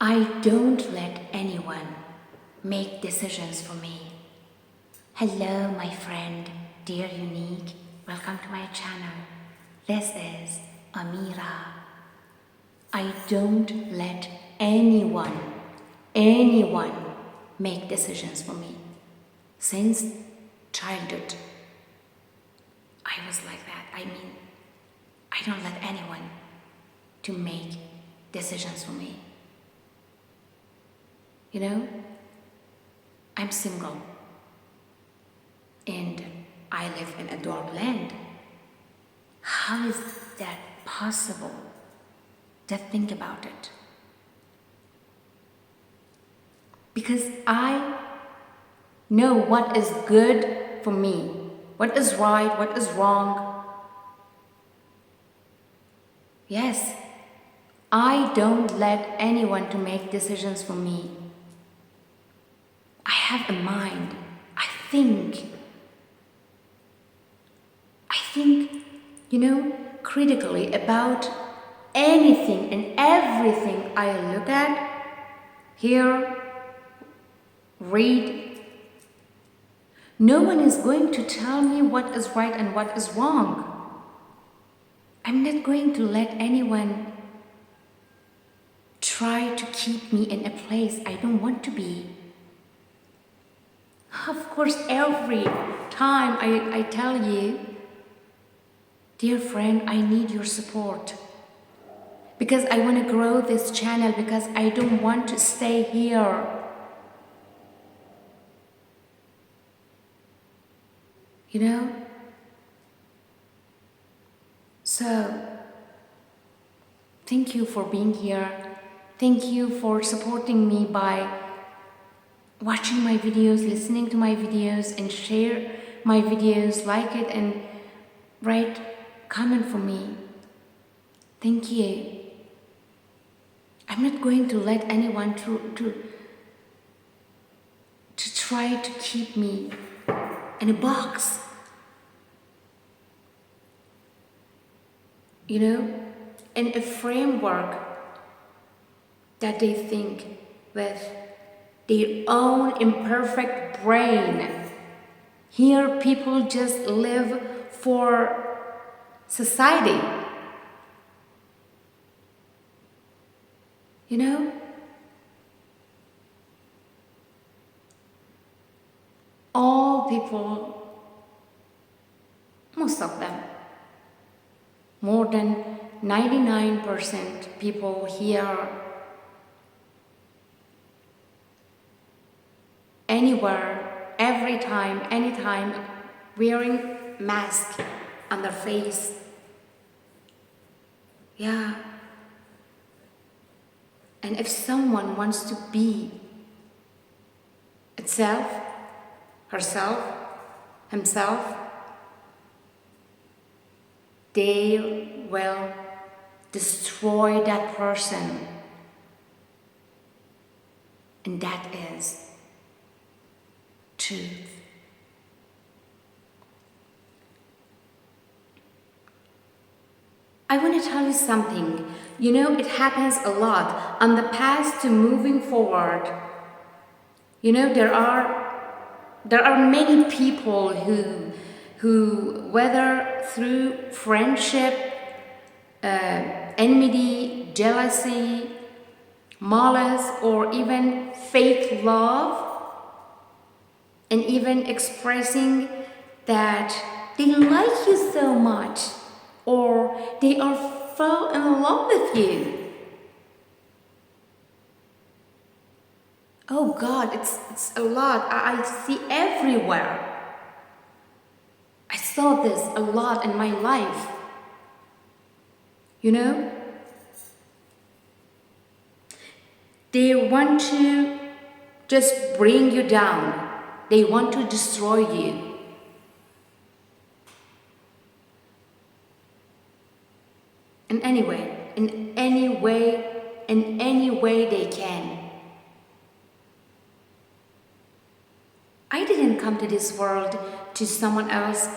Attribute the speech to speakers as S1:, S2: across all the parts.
S1: I don't let anyone make decisions for me. Hello, my friend, dear Unique. Welcome to my channel. This is Amira. I don't let anyone make decisions for me. Since childhood, I was like that. I don't let anyone to make decisions for me. You know, I'm single and I live in a dark land. How is that possible? Just think about it. Because I know what is good for me, what is right, what is wrong. Yes, I don't let anyone to make decisions for me. I have a mind. I think, critically about anything and everything I look at, hear, read. No one is going to tell me what is right and what is wrong. I'm not going to let anyone try to keep me in a place I don't want to be. Of course, every time I tell you, dear friend, I need your support. Because I want to grow this channel, because I don't want to stay here. You know? So, thank you for being here. Thank you for supporting me by watching my videos, listening to my videos, and share my videos, like it, and write comment for me. Thank you. I'm not going to let anyone to try to keep me in a box. You know, in a framework that they think with their own imperfect brain. Here people just live for society. You know? All people, most of them, more than 99% people here, anywhere, every time, anytime, wearing mask on their face. Yeah. And if someone wants to be itself, herself, himself, they will destroy that person. And that is truth. I want to tell you something. You know, it happens a lot on the path to moving forward. You know, there are many people who whether through friendship, enmity, jealousy, malice, or even fake love, and even expressing that they like you so much, or they are fell in love with you. Oh God, it's a lot. I see everywhere. I saw this a lot in my life. You know? They want to just bring you down. They want to destroy you. In any way they can. I didn't come to this world to someone else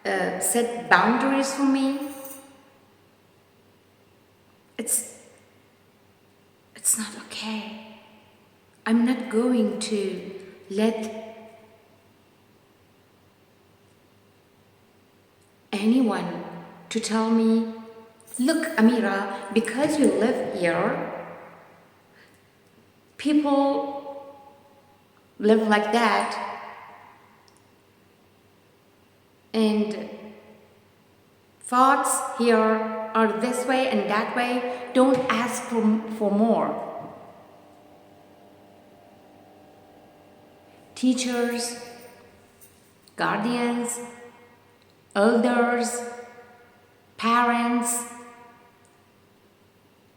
S1: set boundaries for me. It's It's not okay. I'm not going to let anyone to tell me, look, Amira, because you live here, people live like that, and thoughts here are this way and that way. Don't ask for more. Teachers, guardians, elders, parents,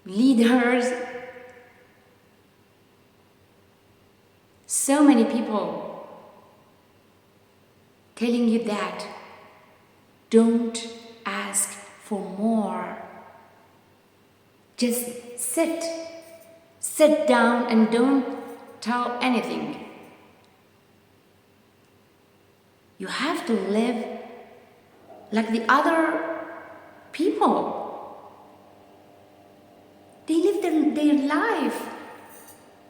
S1: leaders, so many people telling you that don't ask for more. Just sit down and don't tell anything. You have to live like the other people. They live their life.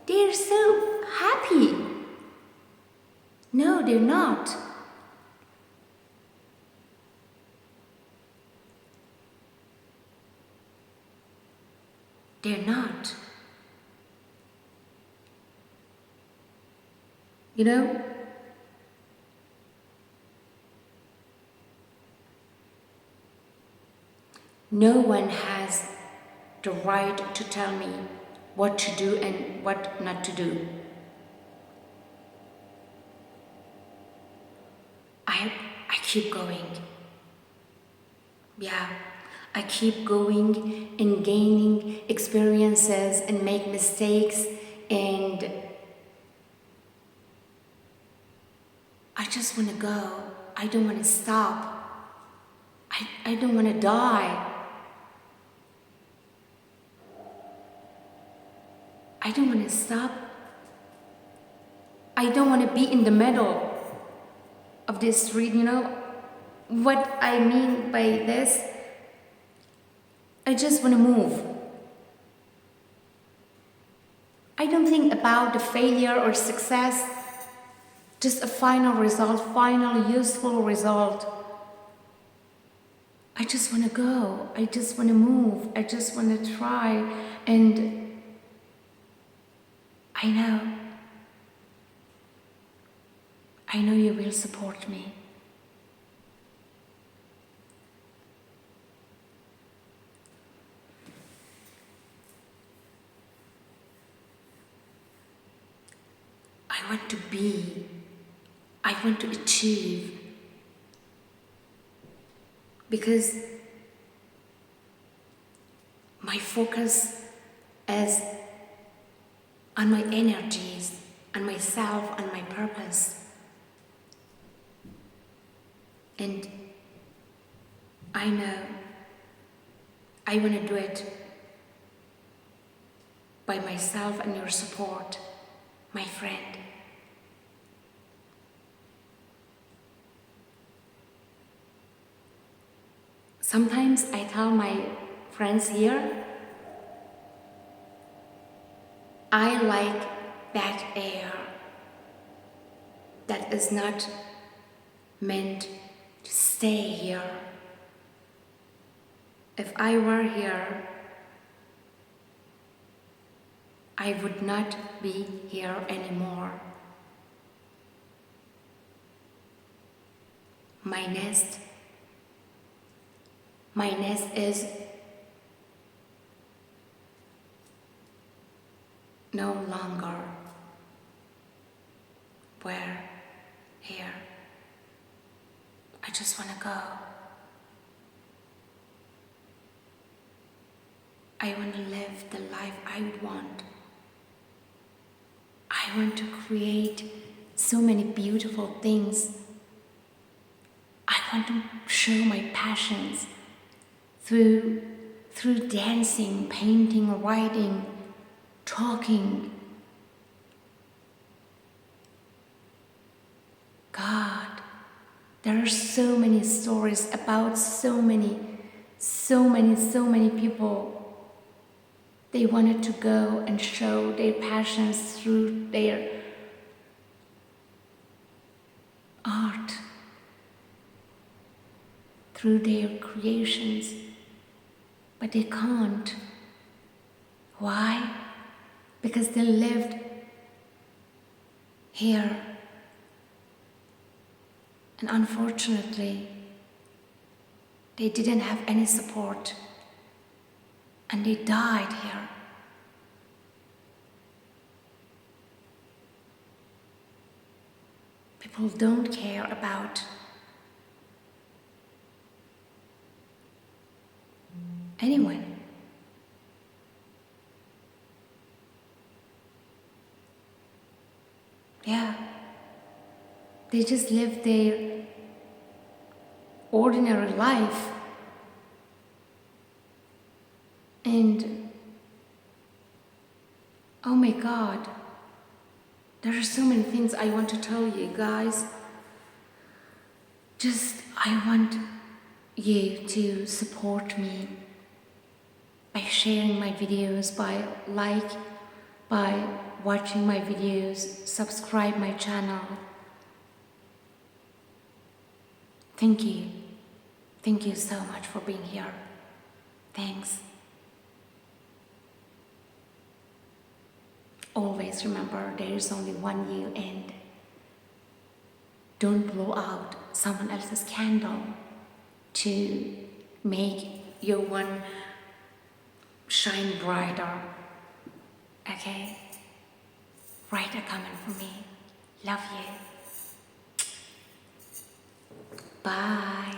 S1: They're so happy. No, they're not. They're not. You know? No one has the right to tell me what to do and what not to do. I keep going. Yeah, I keep going and gaining experiences and make mistakes, and I just want to go. I don't want to stop. I don't want to die. I don't want to stop. I don't want to be in the middle of this street, you know? What I mean by this, I just want to move. I don't think about the failure or success, just a final result, final useful result. I just want to go. I just want to move. I just want to try. And I know you will support me. I want to be. I want to achieve. Because my focus is on my energies, on myself, on my purpose. And I know I want to do it by myself and your support, my friend. Sometimes I tell my friends here, I like that air that is not meant to stay here. If I were here, I would not be here anymore. My nest is no longer where here. I just want to go. I want to live the life I want. I want to create so many beautiful things. I want to show my passions through dancing, painting, writing, talking. God, there are so many stories about so many people They wanted to go and show their passions through their art, through their creations, but they can't. Why? Because they lived here, and unfortunately, they didn't have any support, and they died here. People don't care about anyone. Yeah, they just live their ordinary life, and oh my God, there are so many things I want to tell you guys. I want you to support me by sharing my videos, by watching my videos, subscribe my channel. Thank you. Thank you so much for being here. Thanks. Always remember, there is only one you, and don't blow out someone else's candle to make your one shine brighter. Okay? Write a comment for me. Love you. Bye.